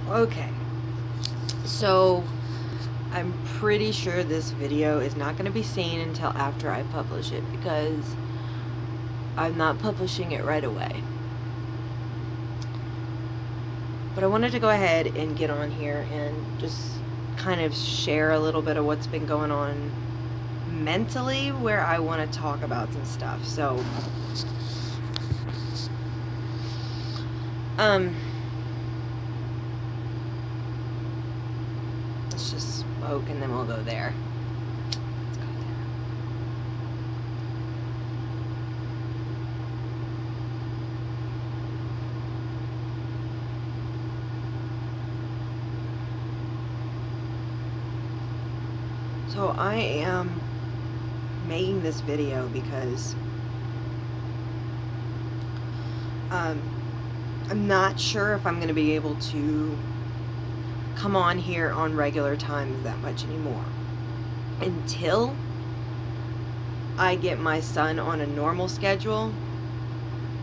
Okay, so I'm pretty sure this video is not going to be seen until after I publish it, because I'm not publishing it right away. But I wanted to go ahead and get on here and just kind of share a little bit of what's been going on mentally, where I want to talk about some stuff. So let's just smoke and then we'll go there. Let's go there. So I am making this video because I'm not sure if I'm going to be able to come on here on regular times that much anymore until I get my son on a normal schedule.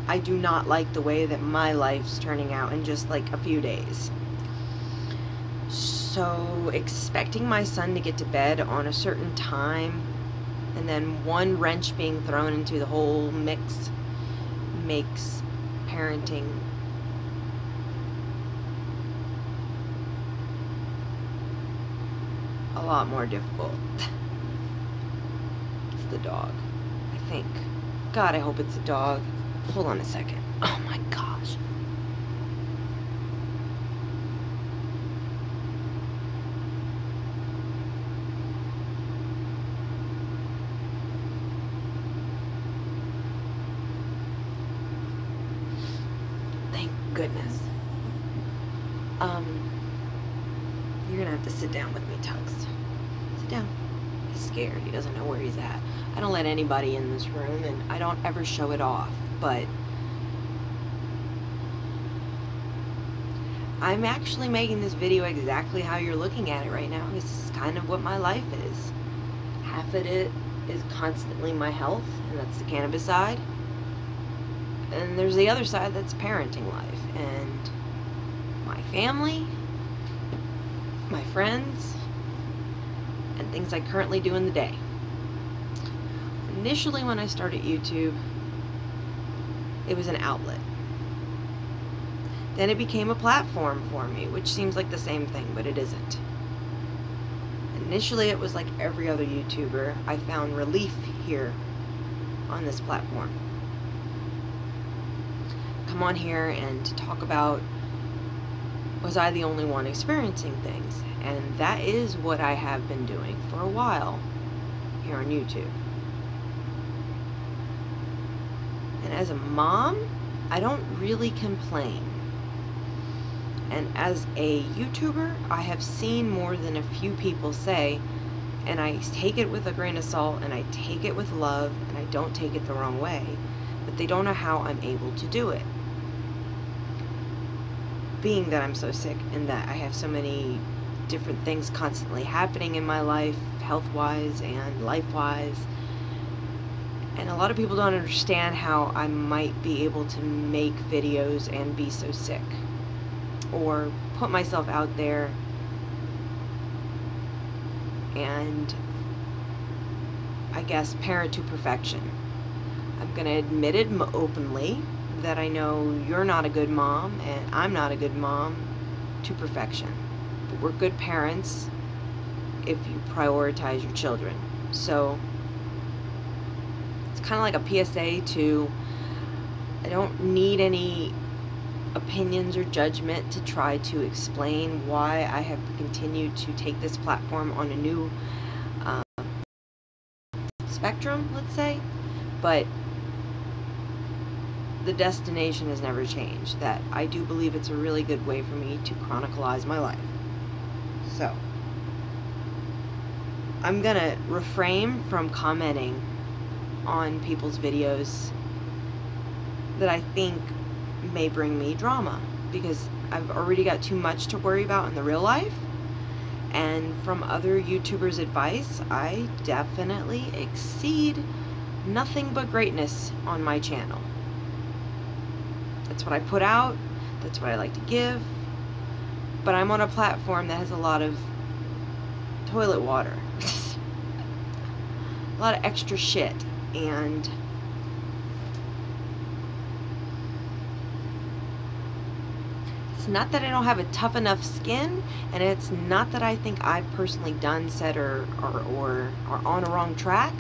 I do not like the way that my life's turning out in just like a few days. So expecting my son to get to bed on a certain time and then one wrench being thrown into the whole mix makes parenting a lot more difficult. It's the dog, I think. God, I hope it's a dog. Hold on a second. Oh my gosh. Thank goodness. You're gonna have to sit down with me, Tugs. Sit down. He's scared. He doesn't know where he's at. I don't let anybody in this room, and I don't ever show it off, but I'm actually making this video exactly how you're looking at it right now. This is kind of what my life is. Half of it is constantly my health, and that's the cannabis side. And there's the other side that's parenting life, and my family, my friends, and things I currently do in the day. Initially, when I started YouTube, it was an outlet. Then it became a platform for me, which seems like the same thing, but it isn't. Initially, it was like every other YouTuber. I found relief here on this platform. Come on here and talk about, was I the only one experiencing things? And that is what I have been doing for a while here on YouTube. And as a mom, I don't really complain. And as a YouTuber, I have seen more than a few people say, and I take it with a grain of salt, and I take it with love, and I don't take it the wrong way, but they don't know how I'm able to do it. Being that I'm so sick and that I have so many different things constantly happening in my life, health-wise and life-wise, and a lot of people don't understand how I might be able to make videos and be so sick, or put myself out there and, I guess, parent to perfection. I'm gonna admit it openly that I know you're not a good mom and I'm not a good mom to perfection, but we're good parents if you prioritize your children. So it's kind of like a PSA to, I don't need any opinions or judgment to try to explain why I have continued to take this platform on a new spectrum, let's say, but the destination has never changed. That I do believe it's a really good way for me to chronicleize my life. So I'm gonna refrain from commenting on people's videos that I think may bring me drama, because I've already got too much to worry about in the real life. And from other YouTubers' advice, I definitely exceed nothing but greatness on my channel. That's what I put out, that's what I like to give, but I'm on a platform that has a lot of toilet water. A lot of extra shit, and it's not that I don't have a tough enough skin, and it's not that I think I've personally done, said, or are on a wrong track,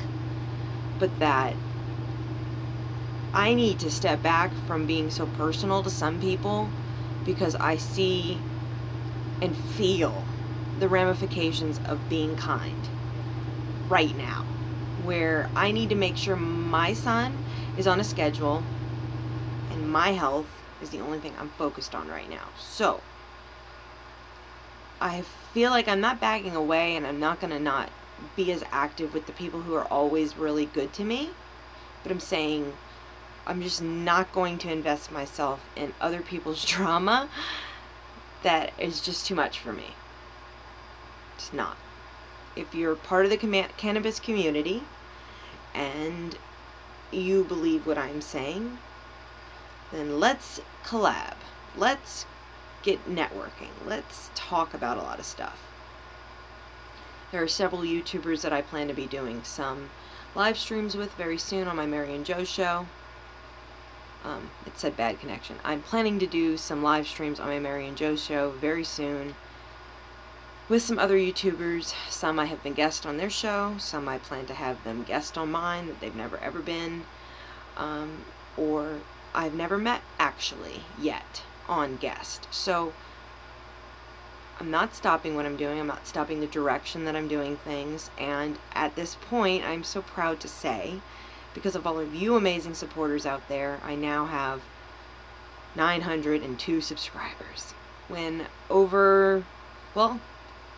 but that I need to step back from being so personal to some people, because I see and feel the ramifications of being kind right now, where I need to make sure my son is on a schedule and my health is the only thing I'm focused on right now. So I feel like I'm not backing away, and I'm not gonna not be as active with the people who are always really good to me, but I'm saying I'm just not going to invest myself in other people's drama that is just too much for me. It's not. If you're part of the cannabis community and you believe what I'm saying, then let's collab. Let's get networking. Let's talk about a lot of stuff. There are several YouTubers that I plan to be doing some live streams with very soon on my Mary and Joe show. It said bad connection. I'm planning to do some live streams on my Mary and Joe show very soon with some other YouTubers. Some I have been guest on their show, some I plan to have them guest on mine that they've never ever been, or I've never met actually yet on guest. So I'm not stopping what I'm doing. I'm not stopping the direction that I'm doing things. And at this point, I'm so proud to say, because of all of you amazing supporters out there, I now have 902 subscribers. When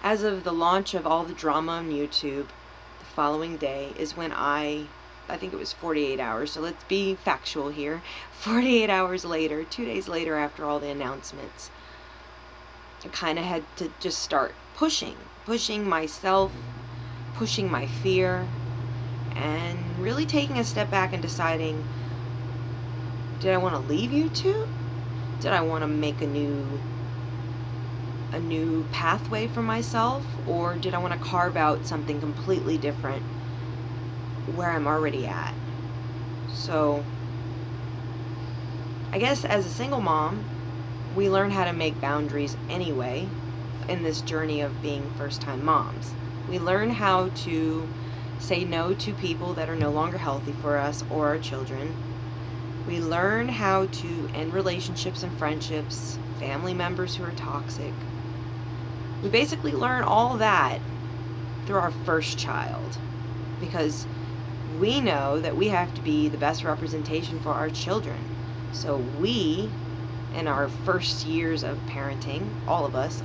as of the launch of all the drama on YouTube, the following day is when I think it was 48 hours, so let's be factual here. 48 hours later, 2 days later after all the announcements, I kind of had to just start pushing myself, pushing my fear, and really taking a step back and deciding, did I want to leave YouTube? Did I want to make a new pathway for myself? Or did I want to carve out something completely different where I'm already at? So I guess as a single mom, we learn how to make boundaries anyway in this journey of being first-time moms. We learn how to say no to people that are no longer healthy for us or our children. We learn how to end relationships and friendships, family members who are toxic. We basically learn all that through our first child, because we know that we have to be the best representation for our children. So we, in our first years of parenting, all of us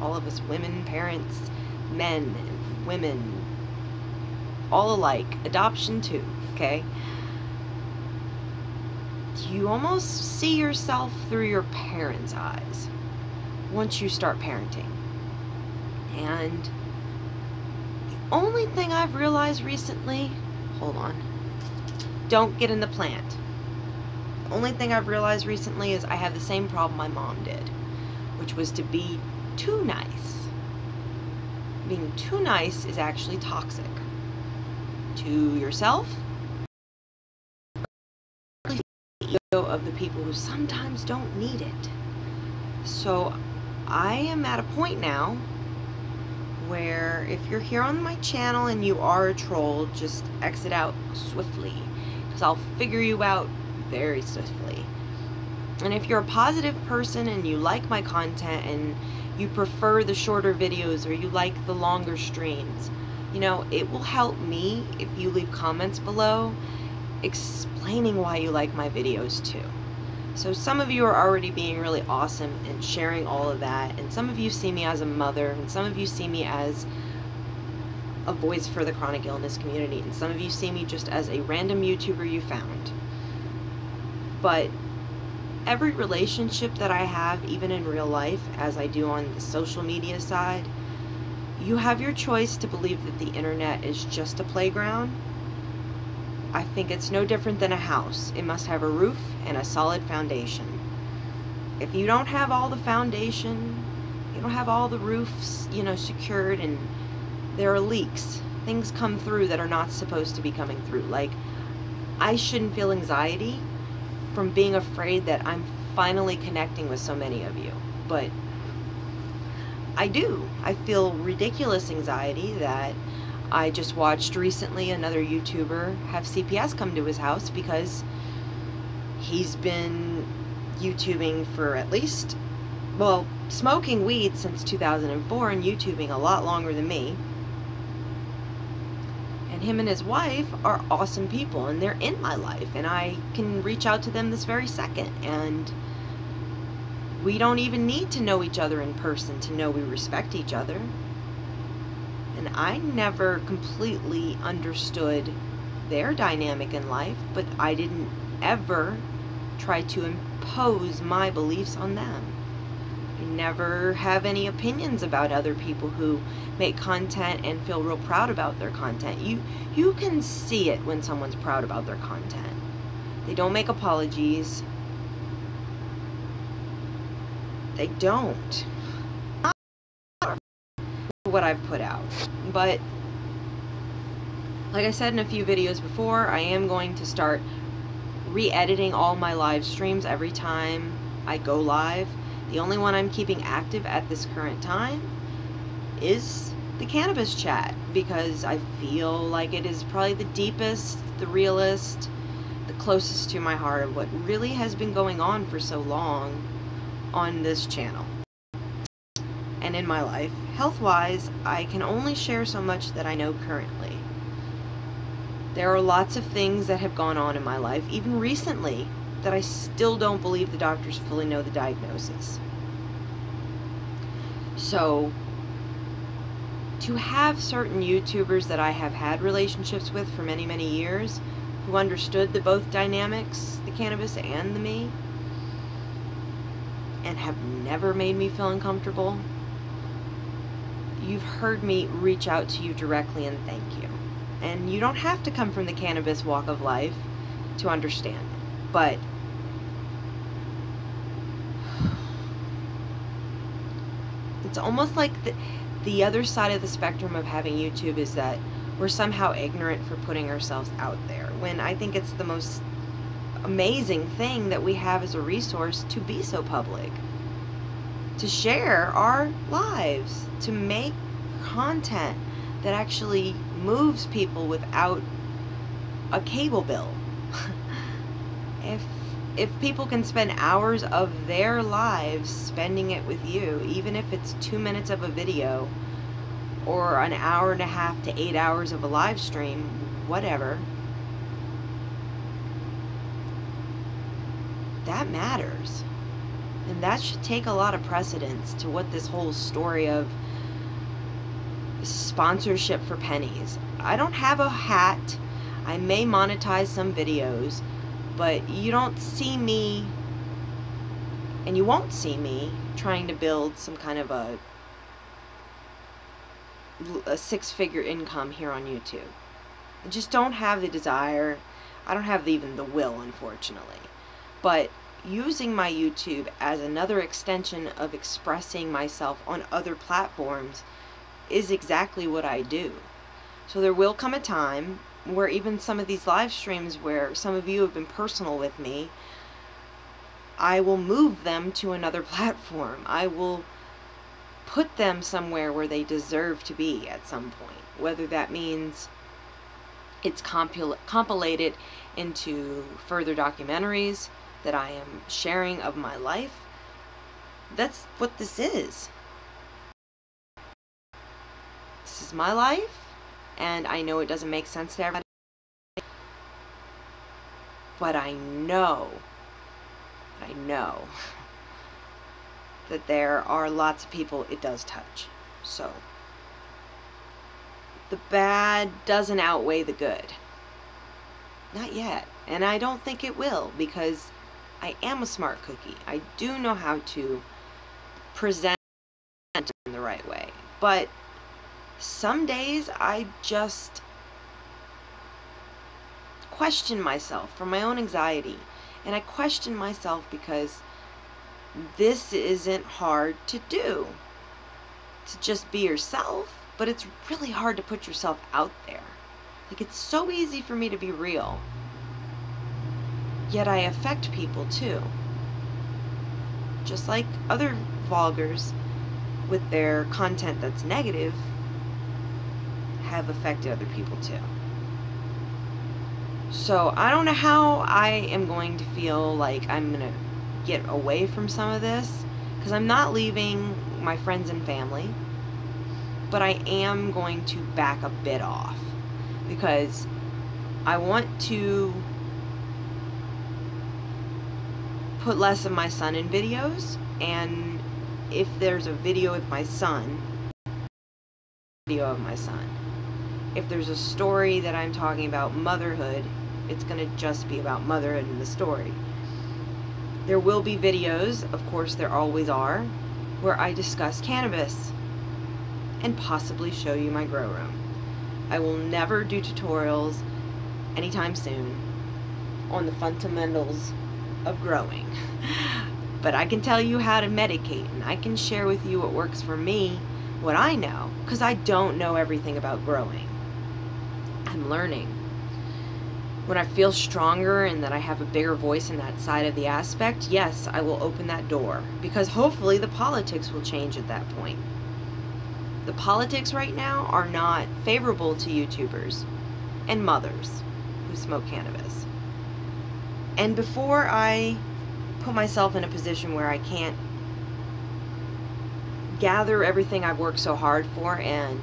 women, parents, men, women, all alike, adoption too, okay? You almost see yourself through your parents' eyes once you start parenting. And the only thing I've realized recently, hold on, don't get in the plant. The only thing I've realized recently is I have the same problem my mom did, which was to be too nice. Being too nice is actually toxic. To yourself, of the people who sometimes don't need it. So I am at a point now where if you're here on my channel and you are a troll, just exit out swiftly, because I'll figure you out very swiftly. And if you're a positive person and you like my content and you prefer the shorter videos or you like the longer streams, you know, it will help me if you leave comments below explaining why you like my videos too. So some of you are already being really awesome and sharing all of that, and some of you see me as a mother, and some of you see me as a voice for the chronic illness community, and some of you see me just as a random YouTuber you found. But every relationship that I have, even in real life, as I do on the social media side, you have your choice to believe that the internet is just a playground. I think it's no different than a house. It must have a roof and a solid foundation. If you don't have all the foundation, They don't have all the roofs, you know, secured, and there are leaks. Things come through that are not supposed to be coming through. Like, I shouldn't feel anxiety from being afraid that I'm finally connecting with so many of you, but I do. I feel ridiculous anxiety that I just watched recently another YouTuber have CPS come to his house because he's been YouTubing for at least, well, smoking weed since 2004 and YouTubing a lot longer than me. And him and his wife are awesome people, and they're in my life, and I can reach out to them this very second, and we don't even need to know each other in person to know we respect each other. And I never completely understood their dynamic in life, but I didn't ever try to impose my beliefs on them. I never have any opinions about other people who make content and feel real proud about their content. You can see it when someone's proud about their content. They don't make apologies. They don't. Not what I've put out. But like I said in a few videos before, I am going to start re-editing all my live streams every time I go live. The only one I'm keeping active at this current time is the cannabis chat, because I feel like it is probably the deepest, the realest, the closest to my heart of what really has been going on for so long on this channel and in my life. Health-wise, I can only share so much that I know currently. There are lots of things that have gone on in my life, even recently, that I still don't believe the doctors fully know the diagnosis. So, to have certain YouTubers that I have had relationships with for many, many years, who understood the both dynamics, the cannabis and the me, and have never made me feel uncomfortable, you've heard me reach out to you directly and thank you. And you don't have to come from the cannabis walk of life to understand it. But it's almost like the other side of the spectrum of having YouTube is that we're somehow ignorant for putting ourselves out there, when I think it's the most amazing thing that we have as a resource to be so public, to share our lives, to make content that actually moves people without a cable bill. If people can spend hours of their lives spending it with you, even if it's 2 minutes of a video or an hour and a half to 8 hours of a live stream, whatever, that matters. And that should take a lot of precedence to what this whole story of sponsorship for pennies. I don't have a hat. I may monetize some videos, but you don't see me, and you won't see me, trying to build some kind of a six-figure income here on YouTube. I just don't have the desire. I don't have even the will, unfortunately. But using my YouTube as another extension of expressing myself on other platforms is exactly what I do. So there will come a time where even some of these live streams where some of you have been personal with me, I will move them to another platform. I will put them somewhere where they deserve to be at some point, whether that means it's compilated into further documentaries that I am sharing of my life. That's what this is. This is my life, and I know it doesn't make sense to everybody, but I know that there are lots of people it does touch. So the bad doesn't outweigh the good. Not yet. And I don't think it will, because I am a smart cookie. I do know how to present in the right way. But some days I just question myself from my own anxiety. And I question myself because this isn't hard to do. to just be yourself, but it's really hard to put yourself out there. Like, it's so easy for me to be real, yet I affect people too. Just like other vloggers with their content that's negative have affected other people too. So I don't know how I am going to feel like I'm going to get away from some of this, because I'm not leaving my friends and family, but I am going to back a bit off, because I want to put less of my son in videos, and if there's a video with my son, if there's a story that I'm talking about motherhood, it's going to just be about motherhood in the story. There will be videos, of course there always are, where I discuss cannabis and possibly show you my grow room. I will never do tutorials anytime soon on the fundamentals of growing. But I can tell you how to medicate, and I can share with you what works for me, what I know, because I don't know everything about growing. I'm learning. When I feel stronger and that I have a bigger voice in that side of the aspect, yes, I will open that door, because hopefully the politics will change at that point. The politics right now are not favorable to YouTubers and mothers who smoke cannabis. And before I put myself in a position where I can't gather everything I've worked so hard for and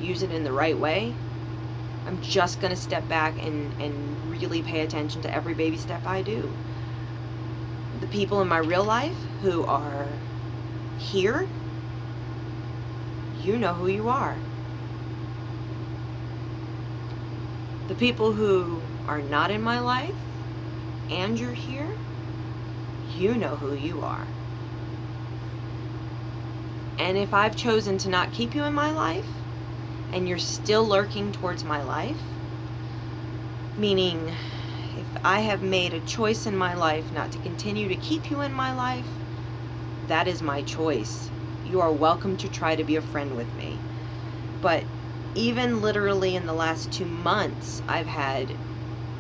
use it in the right way, I'm just going to step back and really pay attention to every baby step I do. The people in my real life who are here, you know who you are. The people who are not in my life and you're here, you know who you are. And if I've chosen to not keep you in my life, and you're still lurking towards my life, meaning if I have made a choice in my life not to continue to keep you in my life, that is my choice. You are welcome to try to be a friend with me. But even literally in the last 2 months, I've had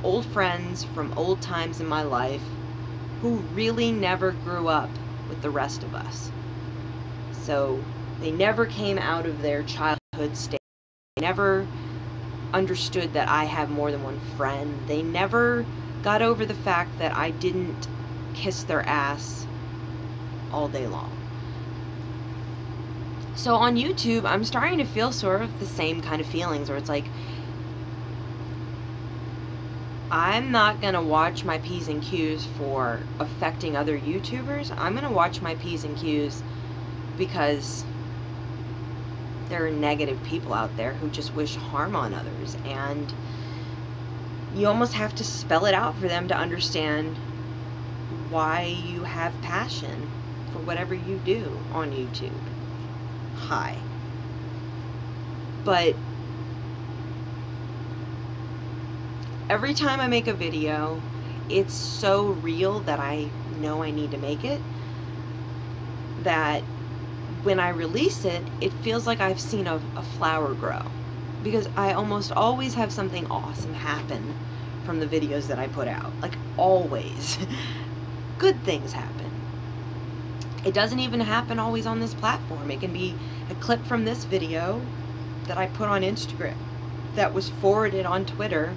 old friends from old times in my life who really never grew up with the rest of us. So they never came out of their childhood state. They never understood that I have more than one friend. They never got over the fact that I didn't kiss their ass all day long. So on YouTube, I'm starting to feel sort of the same kind of feelings, where it's like, I'm not going to watch my P's and Q's for affecting other YouTubers. I'm going to watch my P's and Q's because there are negative people out there who just wish harm on others, and you almost have to spell it out for them to understand why you have passion for whatever you do on YouTube. Hi. But every time I make a video, it's so real that I know I need to make it, that when I release it, it feels like I've seen a flower grow, because I almost always have something awesome happen from the videos that I put out. Like, always. Good things happen. It doesn't even happen always on this platform. It can be a clip from this video that I put on Instagram that was forwarded on Twitter,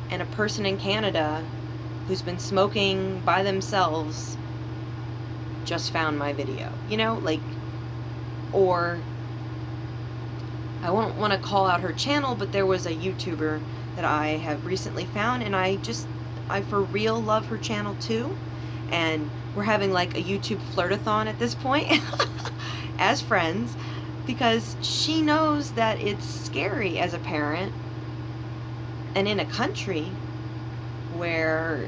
and a person in Canada who's been smoking by themselves just found my video, you know, like, or I won't want to call out her channel, but there was a YouTuber that I have recently found, and I for real love her channel too, and we're having like a YouTube flirtathon at this point as friends, because she knows that it's scary as a parent and in a country where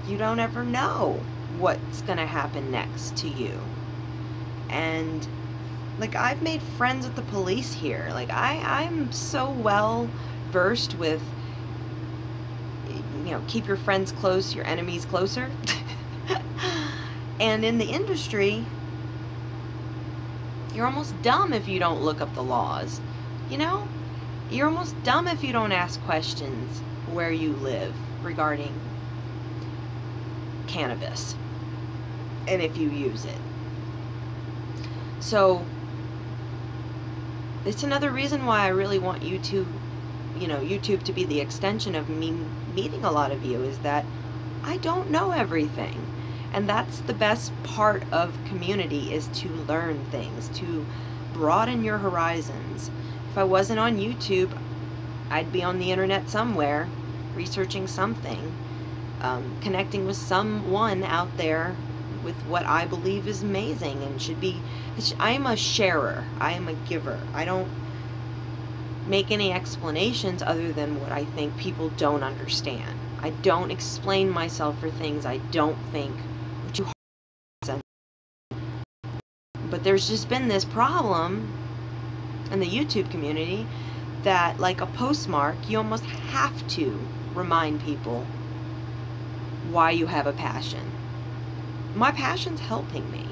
you don't ever know what's gonna happen next to you. And like, I've made friends with the police here. Like, I'm so well versed with, you know, keep your friends close, your enemies closer. And in the industry, You're almost dumb if you don't look up the laws. You know? You're almost dumb if you don't ask questions where you live regarding cannabis and if you use it. So it's another reason why I really want YouTube to be the extension of me meeting a lot of you, is that I don't know everything. And that's the best part of community, is to learn things, to broaden your horizons. If I wasn't on YouTube, I'd be on the internet somewhere, researching something, connecting with someone out there with what I believe is amazing and should be. I am a sharer. I am a giver. I don't make any explanations other than what I think people don't understand. I don't explain myself for things I don't think are too hard. But there's just been this problem in the YouTube community that, like a postmark, you almost have to remind people why you have a passion. My passion's helping me,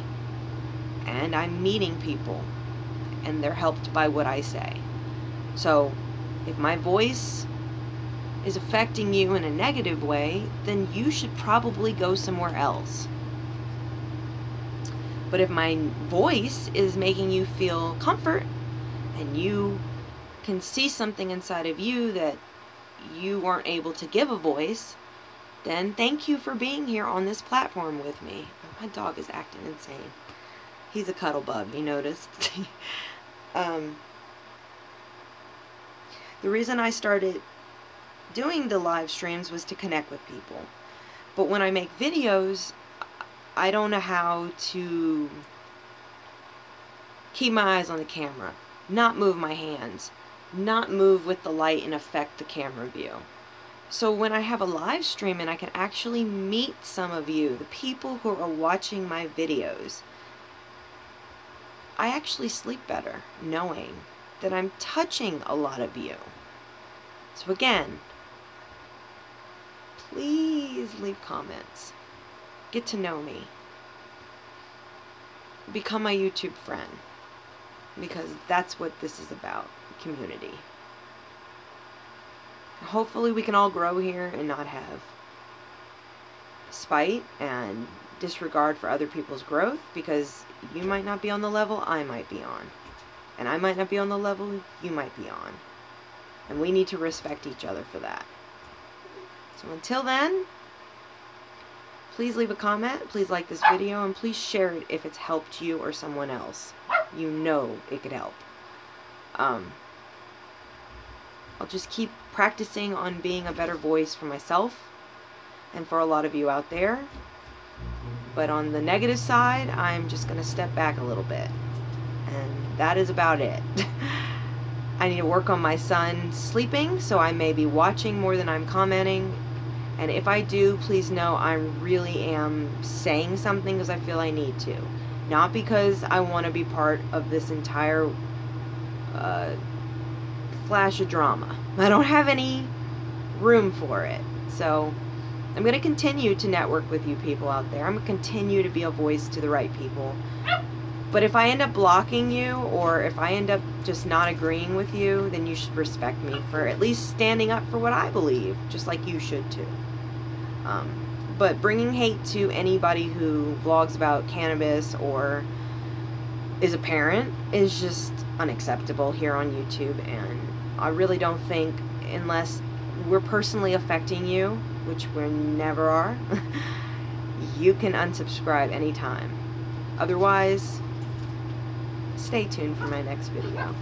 and I'm meeting people, and they're helped by what I say. So if my voice is affecting you in a negative way, then you should probably go somewhere else. But if my voice is making you feel comfort, and you can see something inside of you that you weren't able to give a voice, then thank you for being here on this platform with me. My dog is acting insane. He's a cuddle bug, you noticed? The reason I started doing the live streams was to connect with people. But when I make videos, I don't know how to keep my eyes on the camera, not move my hands, not move with the light and affect the camera view. So when I have a live stream and I can actually meet some of you, the people who are watching my videos, I actually sleep better knowing that I'm touching a lot of you. So again, please leave comments. Get to know me. Become my YouTube friend. Because that's what this is about, community. Hopefully we can all grow here and not have spite and disregard for other people's growth, because you might not be on the level I might be on. And I might not be on the level you might be on. And we need to respect each other for that. So until then, please leave a comment, please like this video, and please share it if it's helped you or someone else. You know it could help. I'll just keep practicing on being a better voice for myself and for a lot of you out there. But on the negative side, I'm just going to step back a little bit. And that is about it. I need to work on my son sleeping, so I may be watching more than I'm commenting. And if I do, please know I really am saying something because I feel I need to. Not because I want to be part of this entire flash of drama. I don't have any room for it. So I'm going to continue to network with you people out there. I'm going to continue to be a voice to the right people. But if I end up blocking you, or if I end up just not agreeing with you, then you should respect me for at least standing up for what I believe, just like you should too. But bringing hate to anybody who vlogs about cannabis or is a parent is just unacceptable here on YouTube, and I really don't think, unless we're personally affecting you, which we never are, you can unsubscribe anytime. Otherwise, stay tuned for my next video.